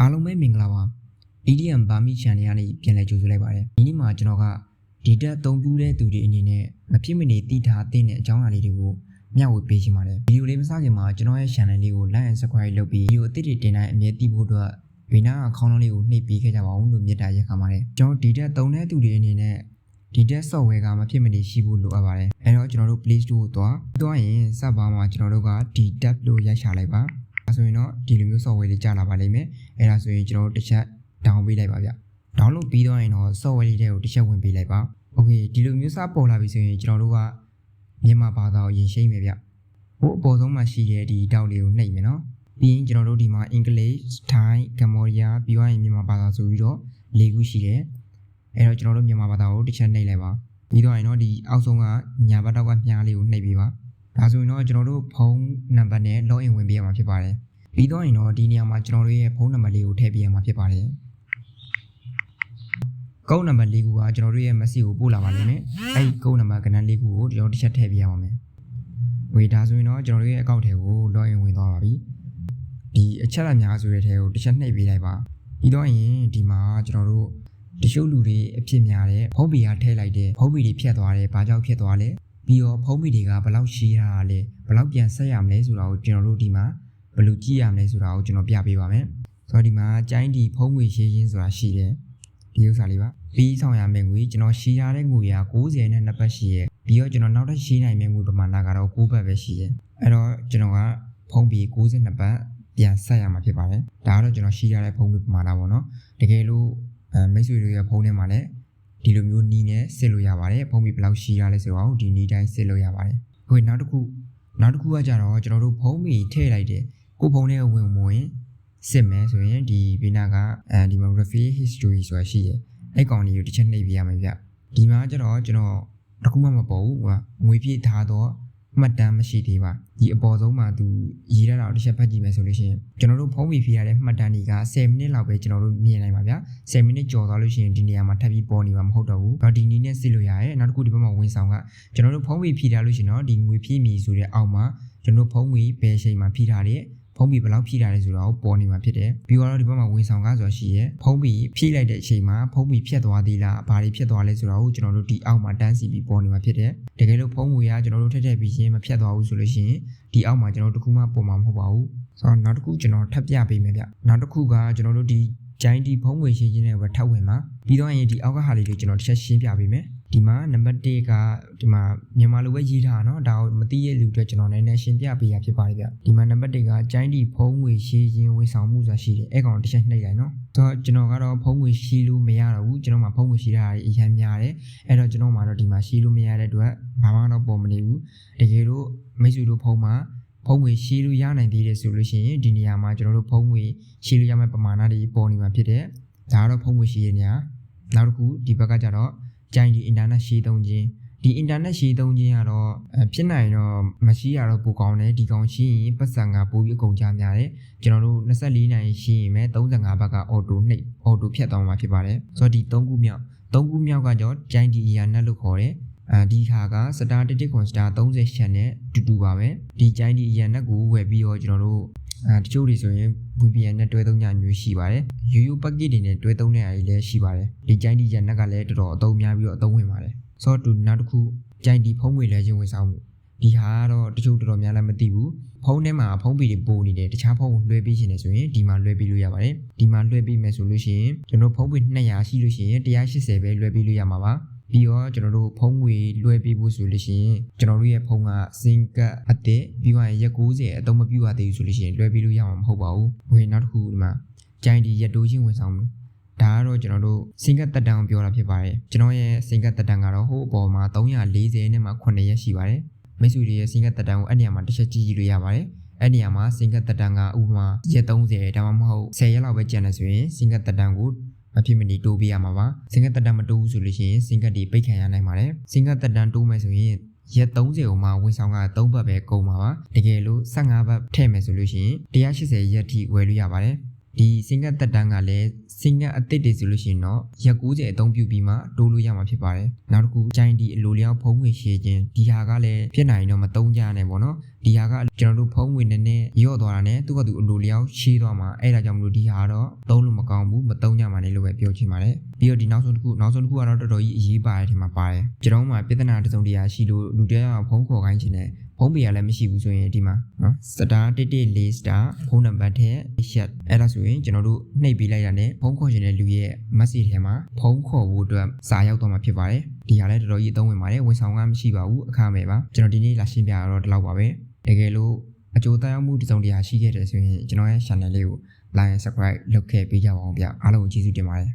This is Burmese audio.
အားလုံးပဲမင်္ဂလာပါ EDM ဘာမီ channel ကနေပြန်လည်ကြိုဆိုလိုက်ပါတယ်ဒီနေ့မှာကျွန်တော်ကဒီတက်အသုံးပြုတဲ့သူတွေအနေနဲ့မဖြစ်မနေသိထားသင့်တဲ့အကြောင်းအရာလေးတွေကိုမျှဝေပေးချင်ပါတယ်ဗီဒီယိုလေးမစခင်မှာကျွန်တော်ရဲ့ channel လေးကို like and subscribe လုပ်ပြီးဗီဒီယိုအသစ်တွေတင်တိုင်းအမြဲတည်ဖို့အတွက်ဘေးနားအခေါင်းလုံးလေးကိုနှိပ်ပေးခဲ့ကြပါဦးလို့မြတ်တာရက်ခံပါတယ်ကျွန်တော်ဒီတက်သုံးတဲ့သူတွေအနေနဲ့ဒီတက် software ကမဖြစ်မနေရှိဖို့လိုအပ်ပါတယ်အဲတော့ကျွန်တော်တို့ Play Store ကိုသွားရင်စပ်ပါမှာကျွန်တော်တို့ကဒီ tab လို့ရိုက်ချလိုက်ပါအဲဆိုရင်တော့ဒီလိုမျိုး software လေးကြာလာပါလိမ့်မယ်အဲဒါဆိုရင်ကျွန်တော်တို့တစ်ချက် down ပေးလိုက်ပါဗျ download ပြီးတော့ရင်တော့ software လေးတွေကိုတစ်ချက်ဝင်ပေးလိုက်ပါ okay ဒီလိုမျိုးစပေါ်လာပြီဆိုရင်ကျွန်တော်တို့ကမြန်မာဘာသာကိုရင်ရှိမယ်ဗျဟိုအပေါ်ဆုံးမှာရှိတဲ့ဒီတောက်လေးကိုနှိပ်မယ်နော်ပြီးရင်ကျွန်တော်တို့ဒီမှာ English Thai Cambodia ပြီးသွားရင်မြန်မာဘာသာဆိုပြီးတော့၄ခုရှိတယ်အဲတော့ကျွန်တော်တို့မြန်မာဘာသာကိုတစ်ချက်နှိပ်လိုက်ပါပြီးတော့ရင်တော့ဒီအောက်ဆုံးကညာဘက်တောက်ကမြားလေးကိုနှိပ်ပေးပါဒါဆိုရင်တော့ကျွန်တော်တို့ဖုန်းနံပါတ်နဲ့ login ဝင်ပေးရမှာဖြစ်ပါတယ်ပြီးတော့ရင်တော့ဒီနေရာမှာကျွန်တော်တို့ရဲ့ဖုန်းနံပါတ်လေးကိုထည့်ပေးရမှာဖြစ်ပါတယ်ကုန်းနံပါတ်၄ခုကကျွန်တော်တို့ရဲ့ message ကိုပို့လာပါလိမ့်မယ်အဲဒီကုန်းနံပါတ်ကဏ္ဍ၄ခုကိုကျွန်တော်တစ်ချက်ထည့်ပေးရပါမယ်ဝေဒါဆိုရင်တော့ကျွန်တော်တို့ရဲ့ account ထဲကို login ဝင်သွားပါပြီဒီအချက်အများဆိုတဲ့ထဲကိုတစ်ချက်နှိပ်ပေးလိုက်ပါပြီးတော့ရင်ဒီမှာကျွန်တော်တို့တချို့လူတွေအဖြစ်များတဲ့ဖုန်းပီကထည့်လိုက်တဲ့ဖုန်းပီတွေဖြတ်သွားတယ်ဘာကြောင့်ဖြတ်သွားလဲပြီးတော့ဖုန်းပီတွေကဘယ်လောက်ရှိတာလဲဘယ်လောက်ပြန်ဆက်ရမလဲဆိုတာကိုကျွန်တော်တို့ဒီမှာဘယ်လိုကြည့်ရမလဲဆိုတာကိုကျွန်တော်ပြပေးပါမယ်ဆိုတော့ဒီမှာကျိုင်းဒီဖုန်းငွေရှင်းရှင်းဆိုတာရှိတယ်ဒီဥစ္စာလေးပါပြီးဆောင်ရမယ့်ငွေကျွန်တော်ရှင်းရတဲ့ငွေက90နဲ့2ပတ်ရှိရပြီးတော့ကျွန်တော်နောက်ထပ်ရှင်းနိုင်မယ့်ငွေပမာဏကတော့9ပတ်ပဲရှိရအဲ့တော့ကျွန်တော်ကဖုန်းပီ92ပတ်ပြန်ဆက်ရမှာဖြစ်ပါတယ်ဒါကတော့ကျွန်တော်ရှင်းရတဲ့ဖုန်းပီပမာဏပေါ့နော်တကယ်လို့မိတ်ဆွေတို့ရဲ့ဖုန်းထဲမှာလည်းဒီလိုမျိုးနီးနဲ့စစ်လို့ရပါတယ်ဖုန်းပီဘယ်လောက်ရှင်းရလဲဆိုတော့ဒီနီးတိုင်းစစ်လို့ရပါတယ်ဟိုနောက်တစ်ခုကကြတော့ကျွန်တော်တို့ဖုန်းပီထည့်လိုက်တယ်ကိုဖုန်းထဲဝင်စစ်မယ်ဆိုရင်ဒီဘေးနာကဒီမှာ refill history ဆိုတာရှိတယ်အဲ့ကောင်လေးကိုတစ်ချက်နှိပ်ပြရမယ်ဗျဒီမှာကျတော့ကျွန်တော်တခုမှမပေါ်ဘူးဟိုငွေပြည့်ထားတော့မှတ်တမ်းမရှိသေးပါဒီအပေါ်ဆုံးမှာသူရေးရတာကိုတစ်ချက်ဖတ်ကြည့်မယ်ဆိုလို့ရှိရင်ကျွန်တော်တို့ဖုန်းပီဖြေရတဲ့မှတ်တမ်းတွေက10မိနစ်လောက်ပဲကျွန်တော်တို့မြင်နိုင်ပါဗျ10မိနစ်ကျော်သွားလို့ရှိရင်ဒီနေရာမှာထပ်ပြီးပေါ်နေမှာမဟုတ်တော့ဘူးတော့ဒီနည်းနဲ့စစ်လို့ရတယ်နောက်တစ်ခုဒီဘက်မှာဝင်ဆောင်ကကျွန်တော်တို့ဖုန်းပီဖြေထားလို့ရှိရင်တော့ဒီငွေဖြည့်မီဆိုတဲ့အောက်မှာကျွန်တော်တို့ဖုန်းပီဘယ်အချိန်မှာဖြည့်ထားတဲ့ဖုန်းပီဘယ်လောက်ဖြည့်ထားလဲဆိုတော့ပေါ်နေမှာဖြစ်တယ်ပြီးတော့ဒီဘက်မှာဝင်ဆောင်ကားဆိုတာရှိရဲဖုန်းပီဖြည့်လိုက်တဲ့အချိန်မှာဖုန်းပီဖြတ်သွားသေးလားဘာတွေဖြတ်သွားလဲဆိုတော့ကျွန်တော်တို့ဒီအောက်မှာတန်းစီပြီးပေါ်နေမှာဖြစ်တယ်တကယ်လို့ဖုန်းငွေကကျွန်တော်တို့ထည့်ပြီးရင်မဖြတ်သွားဘူးဆိုလို့ရှိရင်ဒီအောက်မှာကျွန်တော်တို့တခုမှပေါ်မှာမဟုတ်ပါဘူးဆိုတော့နောက်တစ်ခုကျွန်တော်ထပ်ပြပေးမယ်ဗျနောက်တစ်ခုကကျွန်တော်တို့ဒီဂျိုင်းဒီဖုန်းငွေရှင်းနဲ့ပဲထပ်ဝင်မှာပြီးတော့ရင်ဒီအောက်ကဟာလေးတွေကျွန်တော်တစ်ချက်ရှင်းပြပေးမယ်ဒီမှာနံပါတ်1ကဒီမှာမြန်မာလိုပဲရေးထားတာเนาะဒါကိုမသိရလူတွေကျွန်တော်နည်းနည်းရှင်းပြပေးရဖြစ်ပါတယ်ဗျဒီမှာနံပါတ်1ကကျိုင်းဒီဖုန်းငွေရှင်းရင်ဝန်ဆောင်မှုဆိုတာရှိတယ်အဲ့ကောင်တစ်ချက်နှိပ်လိုက်เนาะဆိုတော့ကျွန်တော်ကတော့ဖုန်းငွေရှင်းလို့မရတော့ဘူးကျွန်တော်မှာဖုန်းငွေရှင်းတာအရင်များတယ်အဲ့တော့ကျွန်တော်မှာတော့ဒီမှာရှင်းလို့မရတဲ့အတွက်ဘာမှတော့ပေါ်မနေဘူးတကယ်လို့မိတ်ဆွေတို့ဖုန်းမှာဖုန်းငွေရှင်းလို့ရနိုင်သေးတယ်ဆိုလို့ရှိရင်ဒီနေရာမှာကျွန်တော်တို့ဖုန်းငွေရှင်းလို့ရမယ့်ပမာဏတွေပေါ်နေမှာဖြစ်တယ်ဒါကတော့ဖုန်းငွေရှင်းရနေရနောက်တစ်ခုဒီဘက်ကကျတော့ကျိုင်းဒီ internet ရှင်းသုံးခြင်းဒီ internet ရှင်းသုံးခြင်းကတော့ဖြစ်နိုင်တော့မရှိရတော့ပိုကောင်းတယ်ဒီကောင်ရှင်းရင်ပတ်စံကပိုပြီးအကုန်ကြများတယ်ကျွန်တော်တို့24နိုင်ရှင်းရင်ပဲ35ဘက်က auto ဖြတ်သွားမှာဖြစ်ပါတယ်ဆိုတော့ဒီ3ခုမြောက်ကကြောကျိုင်းဒီ internet လို့ခေါ်တယ်ဒီဟာက star 1 con star 30 channel တူပါပဲဒီကျိုင်းဒီ internet ကိုဝယ်ပြီးတော့ကျွန်တော်တို့တချို့တွေဆိုရင် VPN နဲ့တွဲသုံးကြမျိုးရှိပါတယ်ရိုးရိုး package တွေနဲ့တွဲသုံးတဲ့အားတွေလည်းရှိပါတယ်ဒီကျိုင်းဒီ internet ကလည်းတော်တော်အသုံးများပြီးတော့အသုံးဝင်ပါတယ်ဆိုတော့နောက်တစ်ခုကျိုင်းဒီဖုန်းငွေလဲခြင်းဝန်ဆောင်မှုဒီဟာကတော့တချို့တော်တော်များလည်းမသိဘူးဖုန်းထဲမှာဖုန်းပီတွေပို့နေတယ်တခြားဖုန်းကိုလွှဲပေးရှင်နေဆိုရင်ဒီမှာလွှဲပေးလို့ရပါတယ်ဒီမှာလွှဲပေးမယ်ဆိုလို့ရှိရင်ကျွန်တော်ဖုန်းပီ200ရှိလို့ရှိရင်180ပဲလွှဲပေးလို့ရမှာပါပြီးတော့ကျွန်တော်တို့ဖုန်းငွေလွှဲပေးဖို့ဆိုလို့ရှိရင်ကျွန်တော်တို့ရဲ့ဖုန်းကစင်ကတ်အသစ်ပြီးတော့ရက်90အသုံးမပြုရသေးဘူးဆိုလို့ရှိရင်လွှဲပေးလို့ရမှာမဟုတ်ပါဘူး။ဝင်နောက်တစ်ခုဒီမှာကျိုင်းဒီရက်တိုးချင်းဝန်ဆောင်မှုဒါကတော့ကျွန်တော်တို့စင်ကတ်တက်တန်းကိုပြောတာဖြစ်ပါတယ်။ကျွန်တော်ရဲ့စင်ကတ်တက်တန်းကတော့ဟိုအပေါ်မှာ340နဲ့မှ9ရက်ရှိပါတယ်။မိတ်ဆွေတွေရဲ့စင်ကတ်တက်တန်းကိုအဲ့နေရာမှာတစ်ချက်ကြည့်လို့ရပါတယ်။အဲ့နေရာမှာစင်ကတ်တက်တန်းကဥပမာရက်30ဒါမှမဟုတ်10ရက်လောက်ပဲကျန်နေဆိုရင်စင်ကတ်တက်တန်းကိုမဖြစ်မနေတိုးပေးရမှာပါစင်ကတ်တက်တန်းမတိုးဘူးဆိုလို့ရှိရင်စင်ကတ်တွေပိတ်ခံရနိုင်ပါတယ်စင်ကတ်တက်တန်းတိုးမယ်ဆိုရင်ရက်30ကိုမှဝန်ဆောင်က3ဘတ်ပဲကုန်ပါပါတကယ်လို့15ဘတ်ထည့်မယ်ဆိုလို့ရှိရင်180ရက်ထိဝယ်လို့ရပါတယ်ဒီစင်ကတ်တက်တန်းကလည်းစင်ကတ်အသစ်တွေဆိုလို့ရှိရင်တော့ရက်90အသုံးပြုပြီးမှတိုးလို့ရမှာဖြစ်ပါတယ်နောက်တစ်ခုကျိုင်းဒီအလိုလျောက်ဖုံးငွေရှင်းခြင်းဒီဟာကလည်းဖြစ်နိုင်တော့မသုံးကြနဲ့ပေါ့နော် ဒီဟာကကျွန်တော်တို့ဖုံးဝင်နေရော့သွားတာနဲ့သူကသူအလိုလျောက်ရှေးသွားမှာအဲ့ဒါကြောင့်မလို့ဒီဟာတော့သုံးလို့မကောင်းဘူးမသုံးကြပါနဲ့လို့ပဲပြောချင်ပါတယ်ပြီးတော့ဒီနောက်ဆုံးတစ်ခုကတော့တော်တော်ကြီးအရေးပါတယ်ဒီမှာပါတယ်ကျွန်တော်မှပြဿနာတစ်စုံတစ်ရာရှိလို့လူတယောက်ဖုံးခေါ်ခိုင်းခြင်းနဲ့ဖုံးပေရလည်းမရှိဘူးဆိုရင်ဒီမှာနော်စတာ114စတာဖုန်းနံပါတ်ထဲရှက်အဲ့ဒါဆိုရင်ကျွန်တော်တို့နှိပ်ပေးလိုက်တာနဲ့ဖုန်းခေါ်ခြင်းတဲ့လူရဲ့ message ထဲမှာဖုန်းခေါ်ဖို့အတွက်စာရောက်တော့မှာဖြစ်ပါတယ်ဒီဟာလည်းတော်တော်ကြီးအသုံးဝင်ပါတယ်ဝန်ဆောင်ကမရှိပါဘူးအခမဲ့ပါကျွန်တော်ဒီနေ့လာရှင်းပြရတော့ဒီလောက်ပါပဲတကယ်လို့အကျိုးသက်ရောက်မှုတစ်စုံတစ်ရာရှိခဲ့တယ်ဆိုရင်ကျွန်တော်ရဲ့ channel လေးကို like and subscribe လုပ်ခဲ့ပေးကြပါအောင်ဗျအားလုံးကိုကျေးဇူးတင်ပါတယ်